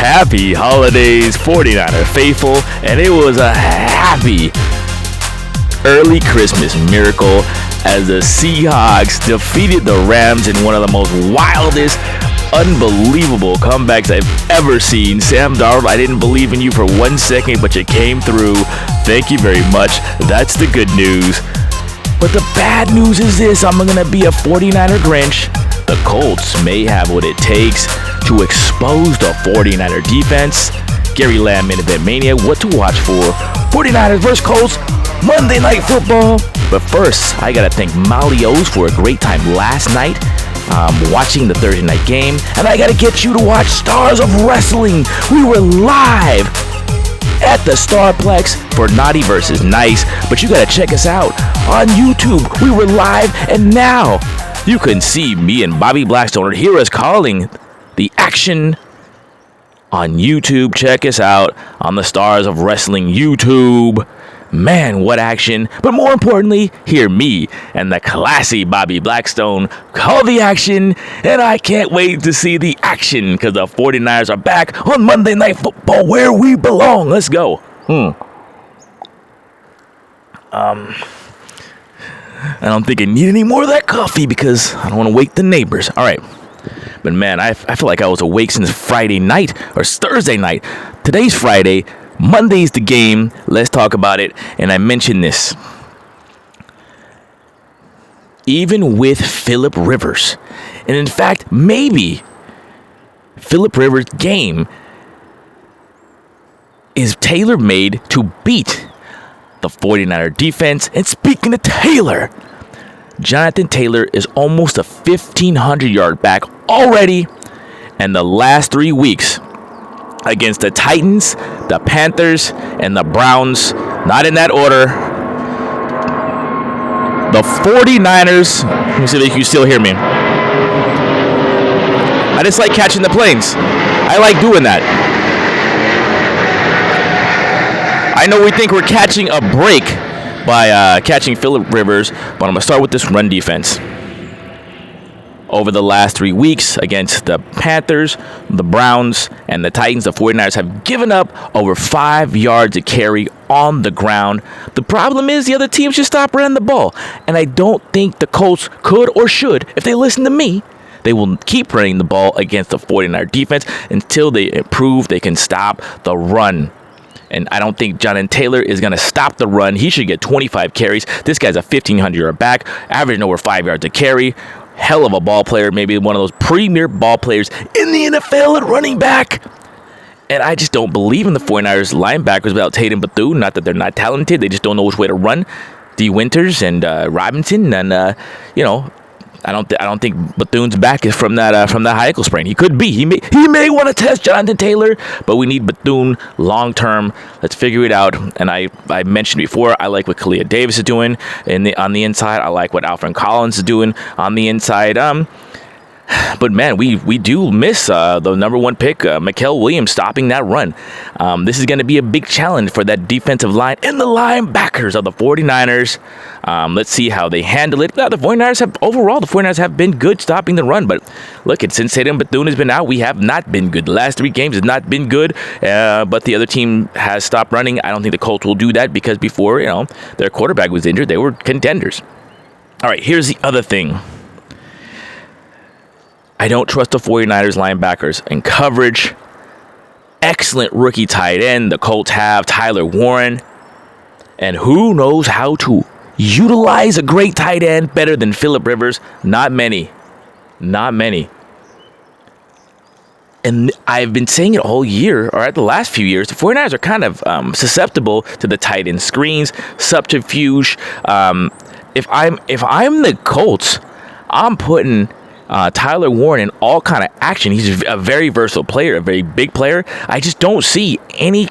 Happy holidays, 49er faithful, and it was a happy early Christmas miracle as the Seahawks defeated the Rams in one of the most wildest, unbelievable comebacks I've ever seen. Sam Darnold, I didn't believe in you for 1 second, but you came through. Thank you very much. That's the good news. But the bad news is this: I'm going to be a 49er Grinch. The Colts may have what it takes to expose the 49er defense. Gary Lamm in event Mania, what to watch for. 49ers vs. Colts, Monday Night Football. But first, I got to thank Molly O's for a great time last night watching the Thursday night game. And I got to get you to watch Stars of Wrestling. We were live at the Starplex for Naughty vs. Nice. But you got to check us out on YouTube. We were live, and now you can see me and Bobby Blackstone or hear us calling the action on YouTube. Check us out on the Stars of Wrestling YouTube. Man, what action. But more importantly, hear me and the classy Bobby Blackstone call the action. And I can't wait to see the action because the 49ers are back on Monday Night Football where we belong. Let's go. I don't think I need any more of that coffee because I don't want to wake the neighbors. All right. But man, I feel like I was awake since Friday night or Thursday night. Today's Friday. Monday's the game. Let's talk about it. And I mentioned this. Even with Phillip Rivers, and in fact, maybe Phillip Rivers' game is tailor-made to beat the 49er defense. And speaking of Taylor, Jonathan Taylor is almost a 1,500-yard back already. And the last 3 weeks against the Titans, the Panthers, and the Browns, not in that order, the 49ers, let me see if you can still hear me. I just like catching the planes. I like doing that. I know we think we're catching a break by catching Phillip Rivers, but I'm going to start with this run defense. Over the last 3 weeks against the Panthers, the Browns, and the Titans, the 49ers have given up over 5 yards a carry on the ground. The problem is the other team should stop running the ball. And I don't think the Colts could or should. If they listen to me, they will keep running the ball against the 49er defense until they prove they can stop the run. And I don't think Jonathan Taylor is going to stop the run. He should get 25 carries. This guy's a 1,500-yard back, averaging over 5 yards a carry. Hell of a ball player, maybe one of those premier ball players in the NFL at running back. And I just don't believe in the 49ers linebackers without Tate and Bethune. Not that they're not talented, they just don't know which way to run. D. Winters and Robinson, and I don't think Bethune's back is from that high ankle sprain. He could be. He may want to test Jonathan Taylor, but we need Bethune long term. Let's figure it out. And I mentioned before, I like what Kalia Davis is doing on the inside. I like what Alfred Collins is doing on the inside. But man, we do miss the number one pick, Mikael Williams, stopping that run. This is going to be a big challenge for that defensive line and the linebackers of the 49ers. Let's see how they handle it. The 49ers have been good stopping the run. But look, since Tate and Bethune has been out, we have not been good. The last 3 games has not been good. But the other team has stopped running. I don't think the Colts will do that because before their quarterback was injured, they were contenders. All right, here's the other thing. I don't trust the 49ers linebackers in coverage. Excellent rookie tight end. The Colts have Tyler Warren. And who knows how to utilize a great tight end better than Phillip Rivers? Not many. Not many. And I've been saying it all year, or at the last few years, the 49ers are kind of susceptible to the tight end screens, subterfuge. If I'm the Colts, I'm putting Tyler Warren in all kind of action. He's a very versatile player, a very big player. I just don't see any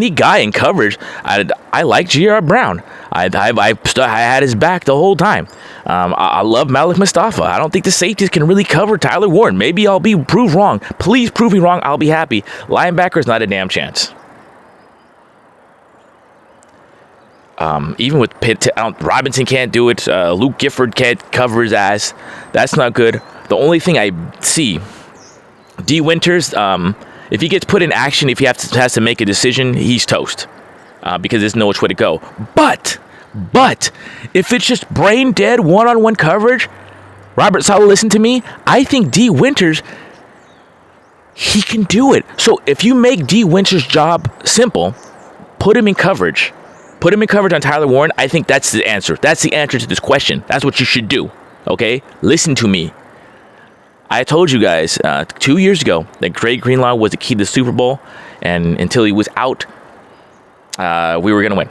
guy in coverage. I like J.R. Brown. I had his back the whole time. I love Malik Mustafa. I don't think the safeties can really cover Tyler Warren. Maybe I'll be proved wrong. Please prove me wrong. I'll be happy. Linebackers, not a damn chance. Even with Pitt, Robinson can't do it. Luke Gifford can't cover his ass. That's not good. The only thing I see, D. Winters, If he gets put in action, if he has to make a decision, he's toast because there's no which way to go. But if it's just brain dead one-on-one coverage, Robert Saleh, listen to me. I think D. Winters, he can do it. So if you make D. Winters' job simple, put him in coverage. Put him in coverage on Tyler Warren. I think that's the answer. That's the answer to this question. That's what you should do. Okay? Listen to me. I told you guys 2 years ago that Dre Greenlaw was the key to the Super Bowl, and until he was out, we were going to win.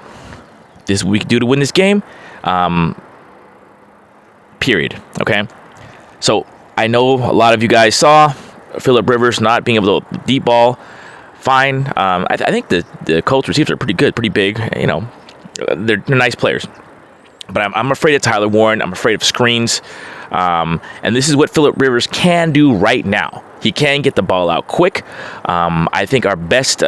This we could do to win this game. Period. Okay? So I know a lot of you guys saw Phillip Rivers not being able to deep ball. Fine. I think the Colts receivers are pretty good, pretty big. You know, they're nice players. But I'm afraid of Tyler Warren. I'm afraid of screens. And this is what Phillip Rivers can do right now. He can get the ball out quick. I think our best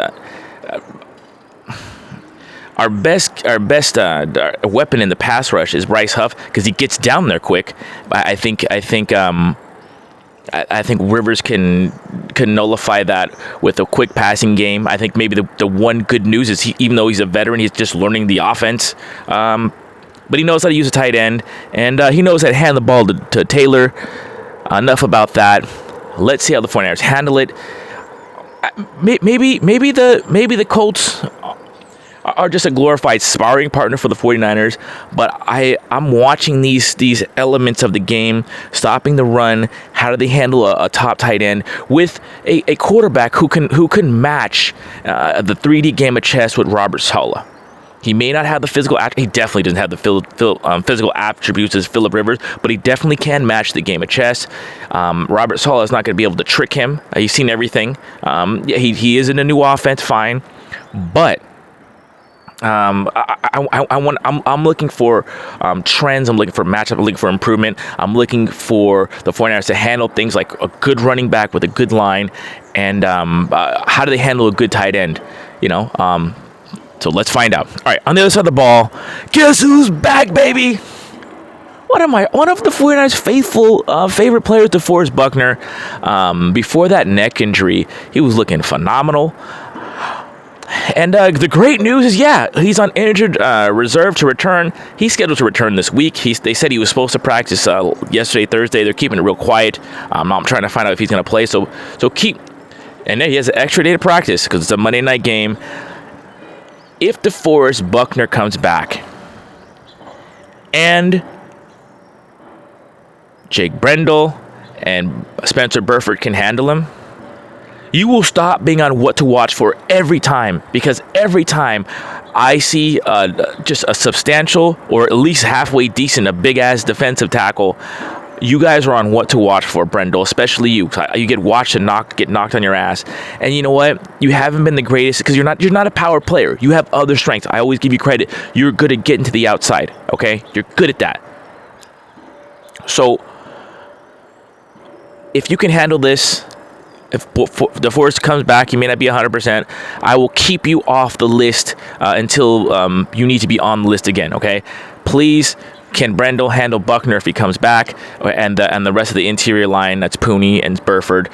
weapon in the pass rush is Bryce Huff because he gets down there quick. I think Rivers can nullify that with a quick passing game. I think maybe the one good news is even though he's a veteran, he's just learning the offense. But he knows how to use a tight end, and he knows how to hand the ball to Taylor. Enough about that. Let's see how the 49ers handle it. Maybe the Colts are just a glorified sparring partner for the 49ers, but I'm watching these elements of the game, stopping the run, how do they handle a top tight end with a quarterback who can match the 3D game of chess with Robert Saleh. He may not have the physical. He definitely doesn't have the physical attributes as Phillip Rivers, but he definitely can match the game of chess. Robert Saleh is not going to be able to trick him. He's seen everything. He is in a new offense, fine, but I'm looking for trends. I'm looking for matchup. I'm looking for improvement. I'm looking for the 49ers to handle things like a good running back with a good line, and how do they handle a good tight end? You know. So let's find out. All right, on the other side of the ball, guess who's back, baby? One of the 49ers' favorite players, DeForest Buckner. Before that neck injury, he was looking phenomenal. And the great news is, he's on injured reserve to return. He's scheduled to return this week. They said he was supposed to practice yesterday, Thursday. They're keeping it real quiet. I'm trying to find out if he's going to play. So keep. And then he has an extra day to practice because it's a Monday night game. If DeForest Buckner comes back and Jake Brendel and Spencer Burford can handle him, you will stop being on what to watch for every time, because every time I see just a substantial or at least halfway decent, a big-ass defensive tackle, you guys are on what to watch for, Brendel, especially you. You get watched and get knocked on your ass. And you know what? You haven't been the greatest because you're not a power player. You have other strengths. I always give you credit. You're good at getting to the outside, okay? You're good at that. So if you can handle this, if DeForest comes back, he may not be 100%. I will keep you off the list until you need to be on the list again, okay? Please. Can Brendel handle Buckner if he comes back? And the rest of the interior line, that's Pooney and Burford.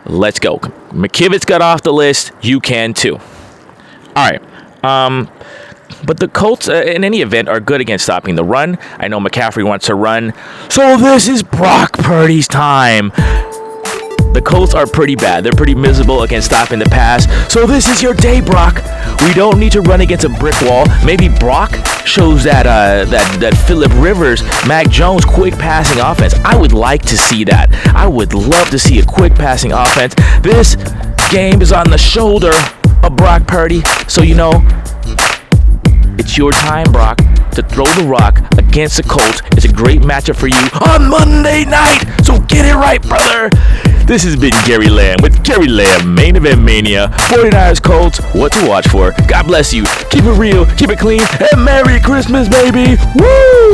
Let's go. McKivitz got off the list. You can too. All right. But the Colts, in any event, are good against stopping the run. I know McCaffrey wants to run. So this is Brock Purdy's time. The Colts are pretty bad. They're pretty miserable against stopping the pass. So this is your day, Brock. We don't need to run against a brick wall. Maybe Brock shows that Phillip Rivers, Mac Jones quick passing offense. I would like to see that. I would love to see a quick passing offense. This game is on the shoulder of Brock Purdy. So you know, it's your time, Brock, to throw the rock against the Colts. It's a great matchup for you on Monday night. So get it right, brother. This has been Gary Lamm with Gary Lamm, Main Event Mania, 49ers Colts, what to watch for. God bless you. Keep it real, keep it clean, and Merry Christmas, baby. Woo!